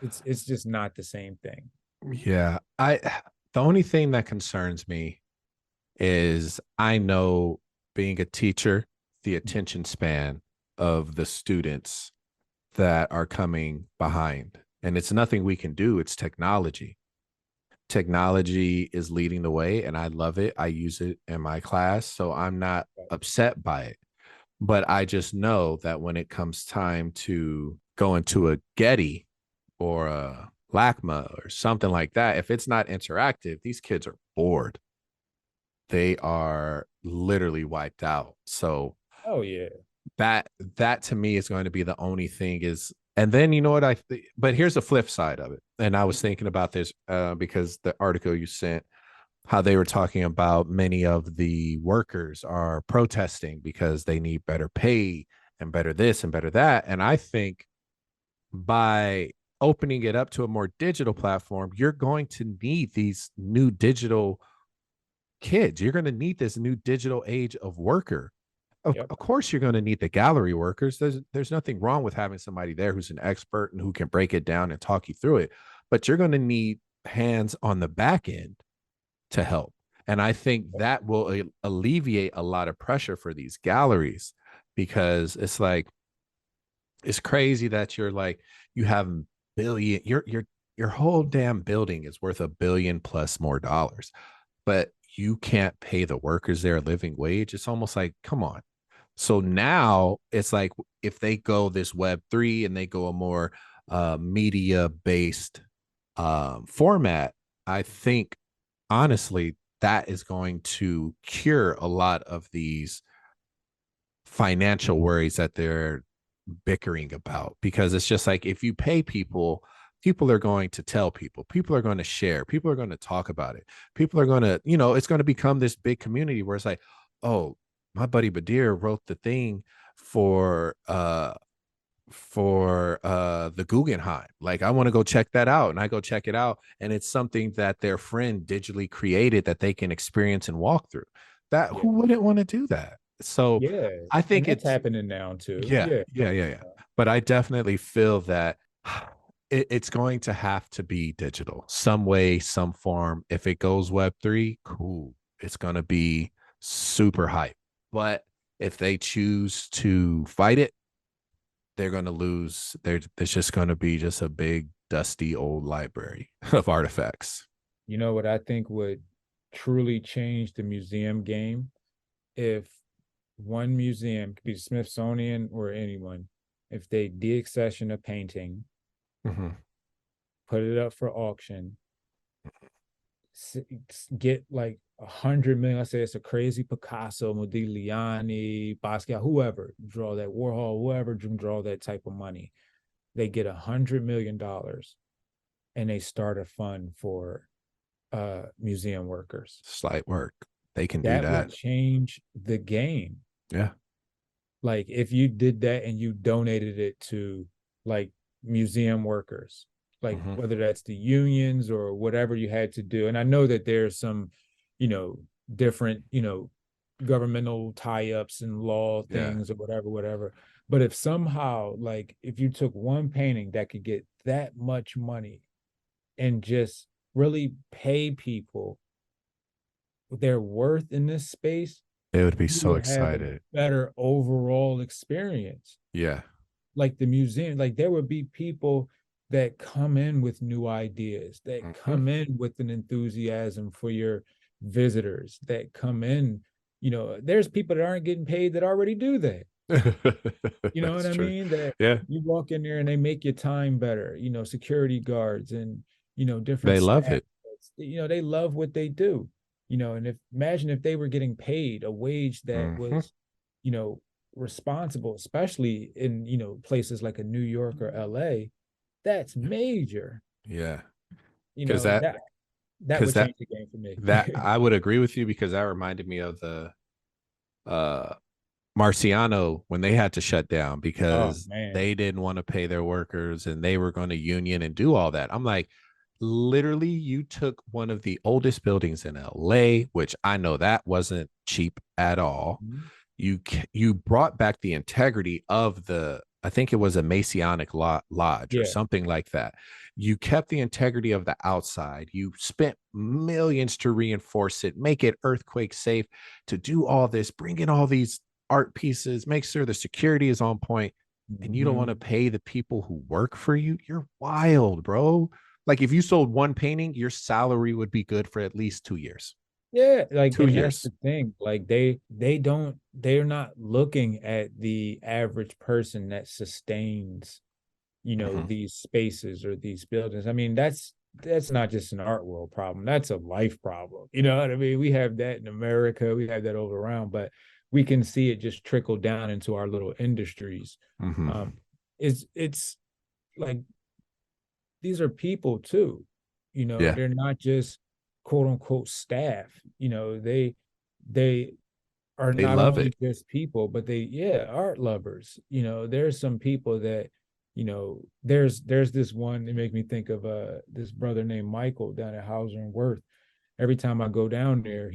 [SPEAKER 2] it's just not the same thing.
[SPEAKER 1] Yeah. The only thing that concerns me is I know being a teacher, the attention span of the students that are coming behind. And it's nothing we can do, it's technology. Technology is leading the way, and I love it. I use it in my class, so I'm not upset by it. But I just know that when it comes time to go into a Getty or a LACMA or something like that, if it's not interactive, these kids are bored. They are literally wiped out. So
[SPEAKER 2] Oh yeah.
[SPEAKER 1] that to me is going to be the only thing is, and then you know what but here's the flip side of it. And I was thinking about this because the article you sent, how they were talking about many of the workers are protesting because they need better pay and better this and better that. And I think by opening it up to a more digital platform, you're going to need these new digital kids. You're going to need this new digital age of worker.
[SPEAKER 2] Yep.
[SPEAKER 1] Of course, you're going to need the gallery workers. There's nothing wrong with having somebody there who's an expert and who can break it down and talk you through it. But you're going to need hands on the back end to help. And I think that will alleviate a lot of pressure for these galleries, because it's like, it's crazy that you're like, you have billion, your whole damn building is worth a billion plus more dollars, but you can't pay the workers their living wage. It's almost like, come on. So now it's like, if they go this Web3 and they go a more media based format, I think honestly that is going to cure a lot of these financial worries that they're bickering about, because it's just like, if you pay people, people are going to tell people are going to share, people are going to talk about it, people are going to, it's going to become this big community where it's like, oh, my buddy Badir wrote the thing for the Guggenheim. Like, I want to go check that out. And I go check it out. And it's something that their friend digitally created that they can experience and walk through. That,
[SPEAKER 2] Yeah.
[SPEAKER 1] who wouldn't want to do that? So
[SPEAKER 2] Yeah.
[SPEAKER 1] I
[SPEAKER 2] And
[SPEAKER 1] think
[SPEAKER 2] that's
[SPEAKER 1] it's,
[SPEAKER 2] happening now too.
[SPEAKER 1] yeah,
[SPEAKER 2] Yeah.
[SPEAKER 1] yeah, yeah, yeah. But I definitely feel that it's going to have to be digital, some way, some form. If it goes Web3, cool. It's going to be super hype. But if they choose to fight it, they're going to lose. There's just going to be just a big, dusty old library of artifacts.
[SPEAKER 2] You know what I think would truly change the museum game? If one museum, could be Smithsonian or anyone, if they deaccession a painting,
[SPEAKER 1] Mm-hmm.
[SPEAKER 2] put it up for auction, get like 100 million. I say it's a crazy Picasso, Modigliani, Basquiat, whoever draw that, Warhol, whoever draw that type of money. They get $100 million and they start a fund for museum workers.
[SPEAKER 1] Slight work. They can do
[SPEAKER 2] That would
[SPEAKER 1] that.
[SPEAKER 2] change the game.
[SPEAKER 1] Yeah.
[SPEAKER 2] Like if you did that and you donated it to like museum workers, like
[SPEAKER 1] Mm-hmm.
[SPEAKER 2] whether that's the unions or whatever you had to do. And I know that there's some, you know, different, governmental tie-ups and law
[SPEAKER 1] Yeah.
[SPEAKER 2] things or whatever. But if somehow, like if you took one painting that could get that much money and just really pay people their worth in this space,
[SPEAKER 1] They would be
[SPEAKER 2] you
[SPEAKER 1] so
[SPEAKER 2] would have a
[SPEAKER 1] excited.
[SPEAKER 2] better overall experience.
[SPEAKER 1] Yeah.
[SPEAKER 2] Like the museum, like there would be people that come in with new ideas, that
[SPEAKER 1] Mm-hmm.
[SPEAKER 2] come in with an enthusiasm for your visitors, that come in, there's people that aren't getting paid that already do that. You know what
[SPEAKER 1] That's
[SPEAKER 2] I
[SPEAKER 1] true.
[SPEAKER 2] mean? That
[SPEAKER 1] Yeah.
[SPEAKER 2] you walk in there and they make your time better, security guards and, different
[SPEAKER 1] They love
[SPEAKER 2] staff.
[SPEAKER 1] it.
[SPEAKER 2] They love what they do, and if imagine if they were getting paid a wage that
[SPEAKER 1] Mm-hmm.
[SPEAKER 2] was, you know, responsible, especially in, places like a New York or LA, that's major.
[SPEAKER 1] Yeah.
[SPEAKER 2] You
[SPEAKER 1] Because
[SPEAKER 2] know,
[SPEAKER 1] that,
[SPEAKER 2] that
[SPEAKER 1] because
[SPEAKER 2] would change the game for me.
[SPEAKER 1] that I would agree with you, because that reminded me of the uh Marciano when they had to shut down
[SPEAKER 2] Oh
[SPEAKER 1] because
[SPEAKER 2] man.
[SPEAKER 1] they didn't want to pay their workers and they were going to union and do all that. I'm like, literally, you took one of the oldest buildings in LA, which I know that wasn't cheap at all.
[SPEAKER 2] Mhm.
[SPEAKER 1] You brought back the integrity of the, I think it was a Masonic lodge or
[SPEAKER 2] Yeah.
[SPEAKER 1] something like that. You kept the integrity of the outside. You spent millions to reinforce it, make it earthquake safe, to do all this, bring in all these art pieces, make sure the security is on point, and you don't want to
[SPEAKER 2] Mhm.
[SPEAKER 1] pay the people who work for you. You're wild, bro. Like, if you sold one painting, your salary would be good for at least 2 years.
[SPEAKER 2] Yeah, like,
[SPEAKER 1] Two
[SPEAKER 2] and that's
[SPEAKER 1] years.
[SPEAKER 2] the thing. Like they're not looking at the average person that sustains,
[SPEAKER 1] Mm-hmm.
[SPEAKER 2] these spaces or these buildings. I mean, that's not just an art world problem. That's a life problem. You know what I mean? We have that in America, we have that all around, but we can see it just trickle down into our little industries.
[SPEAKER 1] Mm-hmm.
[SPEAKER 2] Um, it's like these are people too.
[SPEAKER 1] Yeah,
[SPEAKER 2] They're not just quote unquote staff. They are
[SPEAKER 1] they
[SPEAKER 2] not
[SPEAKER 1] love
[SPEAKER 2] only
[SPEAKER 1] it.
[SPEAKER 2] just people, but they, yeah, art lovers. There's some people that, there's this one, they make me think of this brother named Michael down at Hauser and Worth. every time I go down there,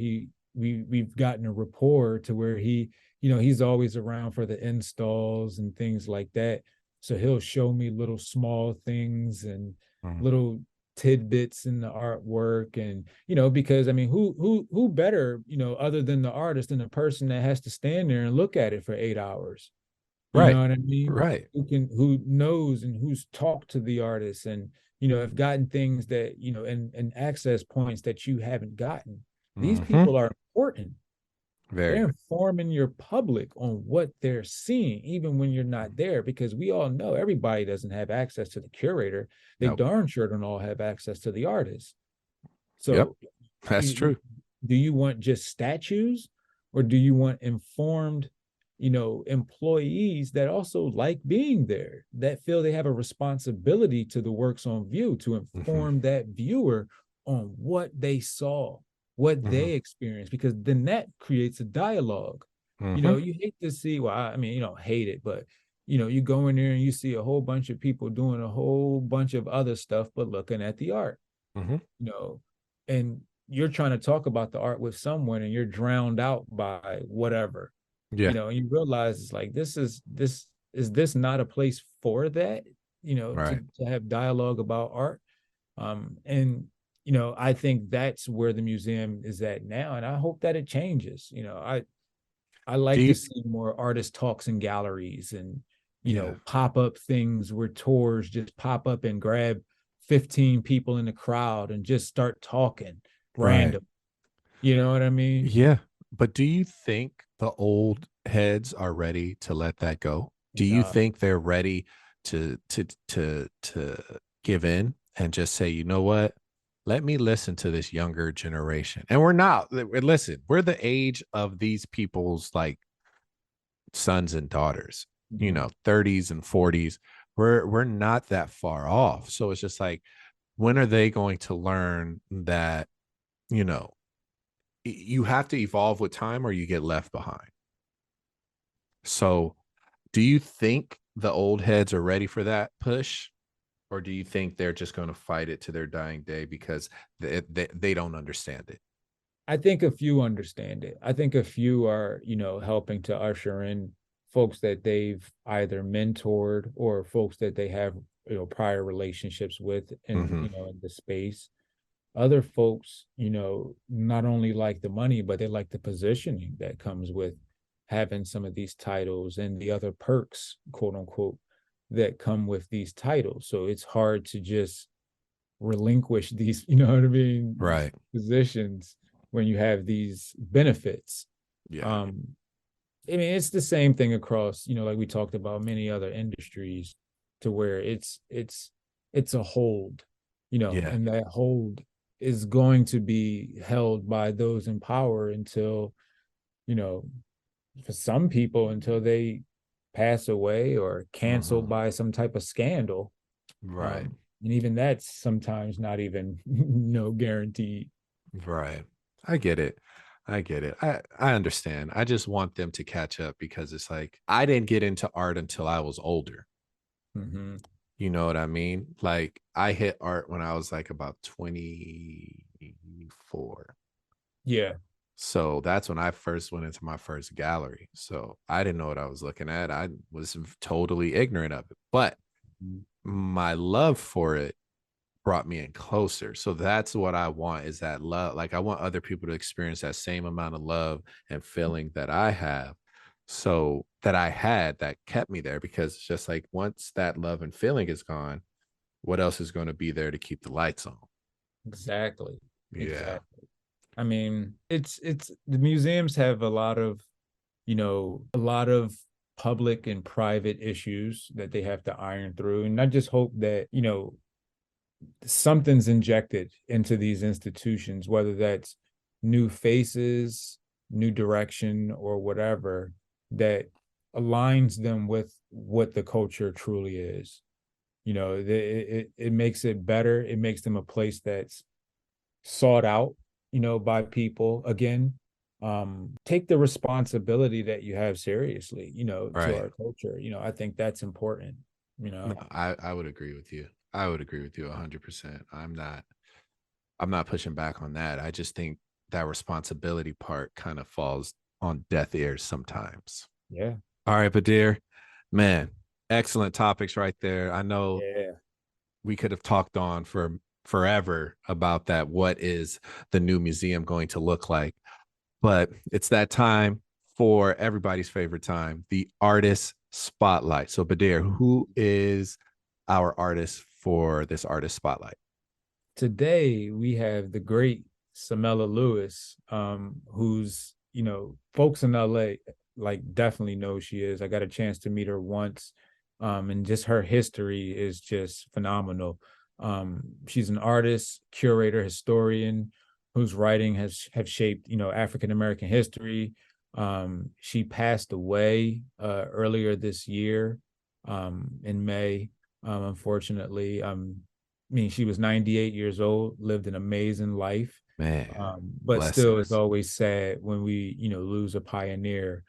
[SPEAKER 2] we've gotten a rapport to where he's always around for the installs and things like that. So he'll show me little small things and
[SPEAKER 1] Mhm.
[SPEAKER 2] little tidbits in the artwork. And because I mean, who better, other than the artist, than the person that has to stand there and look at it for 8 hours? You
[SPEAKER 1] Right.
[SPEAKER 2] know what I mean?
[SPEAKER 1] Right.
[SPEAKER 2] Who knows and who's talked to the artist, and have gotten things that, and access points that you haven't gotten. These
[SPEAKER 1] Hmm.
[SPEAKER 2] people are important. They're
[SPEAKER 1] Very.
[SPEAKER 2] informing your public on what they're seeing, even when you're not there, because we all know everybody doesn't have access to the curator. They
[SPEAKER 1] Nope.
[SPEAKER 2] darn sure don't all have access to the artist.
[SPEAKER 1] Yep.
[SPEAKER 2] So,
[SPEAKER 1] That's
[SPEAKER 2] you,
[SPEAKER 1] true.
[SPEAKER 2] do you want just statues, or do you want informed, employees that also like being there, that feel they have a responsibility to the works on view to
[SPEAKER 1] Hmm.
[SPEAKER 2] inform that viewer on what they saw, what
[SPEAKER 1] Hmm.
[SPEAKER 2] they experienced, because then that creates a dialogue.
[SPEAKER 1] Hmm.
[SPEAKER 2] You hate to see, well, I mean, you don't hate it, but you go in there and you see a whole bunch of people doing a whole bunch of other stuff, but looking at the art,
[SPEAKER 1] Hmm.
[SPEAKER 2] you know, and you're trying to talk about the art with someone and you're drowned out by whatever,
[SPEAKER 1] Yeah.
[SPEAKER 2] and you realize it's like, this not a place for that,
[SPEAKER 1] Right.
[SPEAKER 2] to have dialogue about art. And I think that's where the museum is at now, and I hope that it changes. I
[SPEAKER 1] Do
[SPEAKER 2] like to
[SPEAKER 1] you?
[SPEAKER 2] see more artist talks and galleries, and
[SPEAKER 1] Yeah.
[SPEAKER 2] pop up things where tours just pop up and grab 15 people in the crowd and just start talking
[SPEAKER 1] Right.
[SPEAKER 2] random. You know what I mean?
[SPEAKER 1] Yeah. But do you think the old heads are ready to let that go? Do you
[SPEAKER 2] No,
[SPEAKER 1] think they're ready to give in and just say, you know what? Let me listen to this younger generation. And we're not, listen, we're the age of these people's like sons and daughters,
[SPEAKER 2] mm-hmm.
[SPEAKER 1] 30s and 40s. We're not that far off. So it's just like, when are they going to learn that, you know, you have to evolve with time or you get left behind? So, do you think the old heads are ready for that push? Or do you think they're just going to fight it to their dying day because they don't understand it?
[SPEAKER 2] I think a few understand it. I think a few are, helping to usher in folks that they've either mentored or folks that they have, prior relationships with in,
[SPEAKER 1] Hmm.
[SPEAKER 2] in the space. Other folks, not only like the money, but they like the positioning that comes with having some of these titles and the other perks, quote unquote, that come with these titles. So it's hard to just relinquish these, you know what I mean, these
[SPEAKER 1] Right.
[SPEAKER 2] positions when you have these benefits.
[SPEAKER 1] Yeah.
[SPEAKER 2] Um, I mean, it's the same thing across, like we talked about many other industries, to where it's a hold,
[SPEAKER 1] Yeah.
[SPEAKER 2] and that hold is going to be held by those in power until, you know, for some people, until they pass away or canceled
[SPEAKER 1] Hmm.
[SPEAKER 2] by some type of scandal.
[SPEAKER 1] Right.
[SPEAKER 2] And even that's sometimes not even no guaranteed.
[SPEAKER 1] Right. I get it. I get it. I understand. I just want them to catch up because it's like I didn't get into art until I was older.
[SPEAKER 2] Mm-hmm.
[SPEAKER 1] You know what I mean? Like I hit art when I was like about 24.
[SPEAKER 2] Yeah.
[SPEAKER 1] So that's when I first went into my first gallery. So I didn't know what I was looking at. I was totally ignorant of it. But my love for it brought me in closer. So that's what I want, is that love. Like I want other people to experience that same amount of love and feeling that I have. So that I had, that kept me there, because it's just like once that love and feeling is gone, what else is going to be there to keep the lights on?
[SPEAKER 2] Exactly.
[SPEAKER 1] Yeah.
[SPEAKER 2] Exactly. I mean, it's the museums have a lot of public and private issues that they have to iron through. And I just hope that, something's injected into these institutions, whether that's new faces, new direction, or whatever, that aligns them with what the culture truly is. It makes it better. It makes them a place that's sought out, by people. Again, take the responsibility that you have seriously, to
[SPEAKER 1] Right.
[SPEAKER 2] our culture. I think that's important,
[SPEAKER 1] No, I would agree with you. I would agree with you 100%. I'm not. I'm not pushing back on that. I just think that responsibility part kind of falls on deaf ears sometimes.
[SPEAKER 2] Yeah.
[SPEAKER 1] All right, Badir, man, excellent topics right there. I know
[SPEAKER 2] Yeah.
[SPEAKER 1] we could have talked on for forever about that. What is the new museum going to look like? But it's that time for everybody's favorite time, the artist spotlight. So, Badir, who is our artist for this artist spotlight?
[SPEAKER 2] Today we have the great Samella Lewis, who's, folks in LA like definitely know who she is. I got a chance to meet her once, and just her history is just phenomenal. She's an artist, curator, historian whose writing has have shaped, African American history. She passed away earlier this year, in May, unfortunately. I mean, she was 98 years old, lived an amazing life.
[SPEAKER 1] Man,
[SPEAKER 2] But still, it's
[SPEAKER 1] blessings.
[SPEAKER 2] always sad when we, lose a pioneer.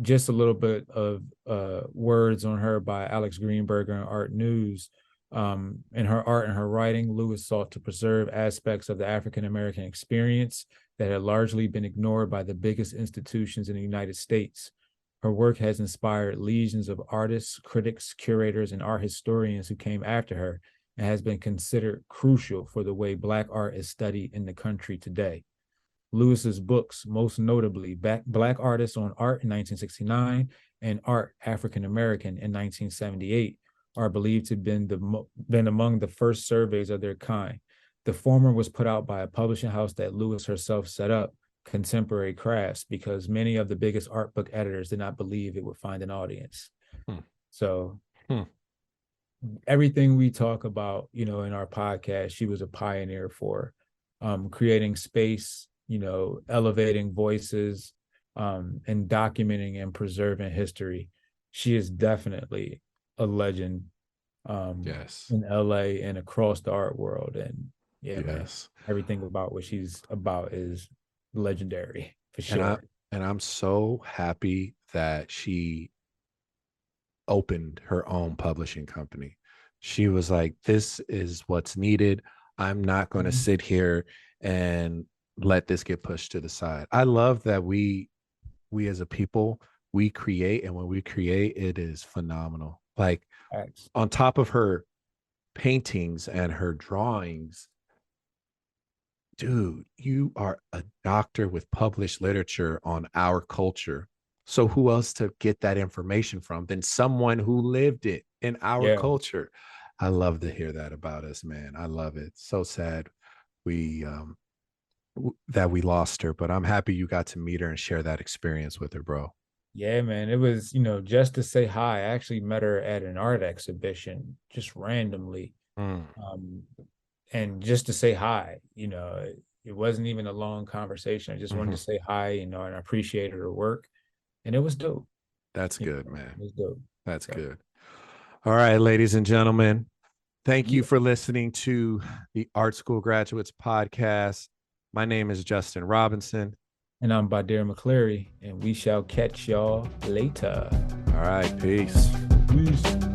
[SPEAKER 2] Just a little bit of words on her by Alex Greenberger in Art News. In her art and her writing, Lewis sought to preserve aspects of the African American experience that had largely been ignored by the biggest institutions in the United States. Her work has inspired legions of artists, critics, curators, and art historians who came after her, and has been considered crucial for the way Black art is studied in the country today. Lewis's books, most notably Black Artists on Art in 1969 and Art African American in 1978, are believed to have been among the first surveys of their kind. The former was put out by a publishing house that Lewis herself set up, Contemporary Crafts, because many of the biggest art book editors did not believe it would find an audience.
[SPEAKER 1] Hmm.
[SPEAKER 2] So
[SPEAKER 1] Hmm.
[SPEAKER 2] everything we talk about, in our podcast, she was a pioneer for, creating space, elevating voices, and documenting and preserving history. She is definitely a legend,
[SPEAKER 1] Yes.
[SPEAKER 2] in LA and across the art world. And yeah, man,
[SPEAKER 1] Yes.
[SPEAKER 2] everything about what she's about is legendary for
[SPEAKER 1] And I
[SPEAKER 2] sure.
[SPEAKER 1] and I'm so happy that she opened her own publishing company. She was like, this is what's needed. I'm not going to
[SPEAKER 2] Mhm.
[SPEAKER 1] sit here and let this get pushed to the side. I love that we as a people, we create, and when we create, it is phenomenal. Like
[SPEAKER 2] Facts.
[SPEAKER 1] on top of her paintings and her drawings, dude, you are a doctor with published literature on our culture. So who else to get that information from than someone who lived it in our
[SPEAKER 2] Yeah.
[SPEAKER 1] culture? I love to hear that about us, man. I love it. So sad we that we lost her, but I'm happy you got to meet her and share that experience with her, bro.
[SPEAKER 2] Yeah, man. It was, just to say hi. I actually met her at an art exhibition just randomly.
[SPEAKER 1] Mm,
[SPEAKER 2] Um, and just to say hi, it wasn't even a long conversation. I just wanted to
[SPEAKER 1] mhm.
[SPEAKER 2] say hi, and I appreciated her work. And it was dope.
[SPEAKER 1] That's
[SPEAKER 2] You
[SPEAKER 1] good,
[SPEAKER 2] know,
[SPEAKER 1] man.
[SPEAKER 2] it was dope.
[SPEAKER 1] That's
[SPEAKER 2] So
[SPEAKER 1] good. All right, ladies and gentlemen. Thank you
[SPEAKER 2] yeah.
[SPEAKER 1] for listening to the Art School Graduates podcast. My name is Justin Robinson.
[SPEAKER 2] And I'm Badir McCleary, and we shall catch y'all later.
[SPEAKER 1] All right, peace.
[SPEAKER 2] Peace.